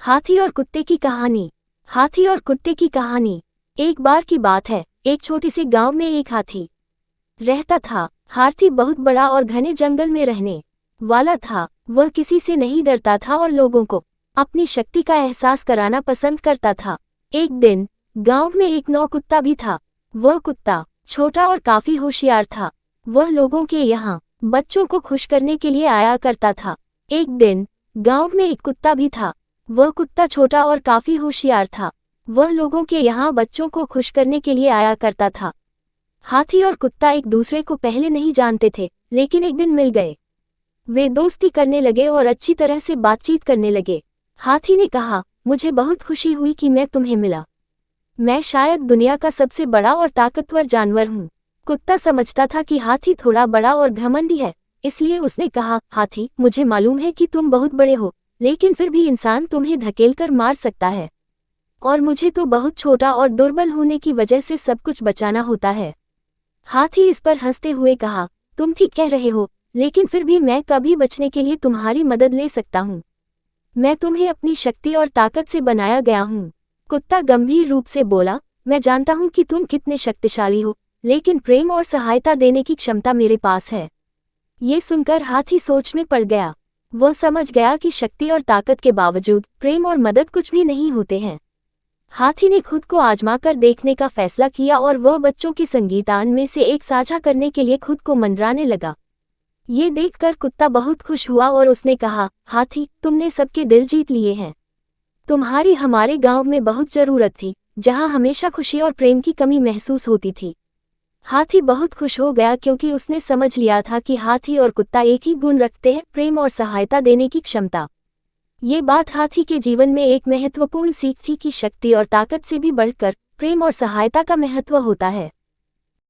हाथी और कुत्ते की कहानी। हाथी और कुत्ते की कहानी। एक बार की बात है, एक छोटे से गांव में एक हाथी रहता था। हाथी बहुत बड़ा और घने जंगल में रहने वाला था। वह किसी से नहीं डरता था और लोगों को अपनी शक्ति का एहसास कराना पसंद करता था। एक दिन गांव में एक नौ कुत्ता भी था। वह कुत्ता छोटा और काफी होशियार था। वह लोगों के यहाँ बच्चों को खुश करने के लिए आया करता था। एक दिन गांव में एक कुत्ता भी था। वह कुत्ता छोटा और काफी होशियार था। वह लोगों के यहाँ बच्चों को खुश करने के लिए आया करता था। हाथी और कुत्ता एक दूसरे को पहले नहीं जानते थे, लेकिन एक दिन मिल गए। वे दोस्ती करने लगे और अच्छी तरह से बातचीत करने लगे। हाथी ने कहा, मुझे बहुत खुशी हुई कि मैं तुम्हें मिला। मैं शायद दुनिया का सबसे बड़ा और ताकतवर जानवर हूँ। कुत्ता समझता था कि हाथी थोड़ा बड़ा और घमंडी है, इसलिए उसने कहा, हाथी, मुझे मालूम है कि तुम बहुत बड़े हो, लेकिन फिर भी इंसान तुम्हें धकेलकर मार सकता है, और मुझे तो बहुत छोटा और दुर्बल होने की वजह से सब कुछ बचाना होता है। हाथी इस पर हंसते हुए कहा, तुम ठीक कह रहे हो, लेकिन फिर भी मैं कभी बचने के लिए तुम्हारी मदद ले सकता हूँ। मैं तुम्हें अपनी शक्ति और ताकत से बनाया गया हूँ। कुत्ता गंभीर रूप से बोला, मैं जानता हूँ कि तुम कितने शक्तिशाली हो, लेकिन प्रेम और सहायता देने की क्षमता मेरे पास है। ये सुनकर हाथी सोच में पड़ गया। वह समझ गया कि शक्ति और ताकत के बावजूद प्रेम और मदद कुछ भी नहीं होते हैं। हाथी ने खुद को आजमा कर देखने का फैसला किया और वह बच्चों के संगीतान में से एक साझा करने के लिए खुद को मंडराने लगा। ये देखकर कुत्ता बहुत खुश हुआ और उसने कहा, हाथी, तुमने सबके दिल जीत लिए हैं। तुम्हारी हमारे गांव में बहुत जरूरत थी, जहां हमेशा खुशी और प्रेम की कमी महसूस होती थी। हाथी बहुत खुश हो गया क्योंकि उसने समझ लिया था कि हाथी और कुत्ता एक ही गुण रखते हैं, प्रेम और सहायता देने की क्षमता। ये बात हाथी के जीवन में एक महत्वपूर्ण सीख थी कि शक्ति और ताकत से भी बढ़कर प्रेम और सहायता का महत्व होता है।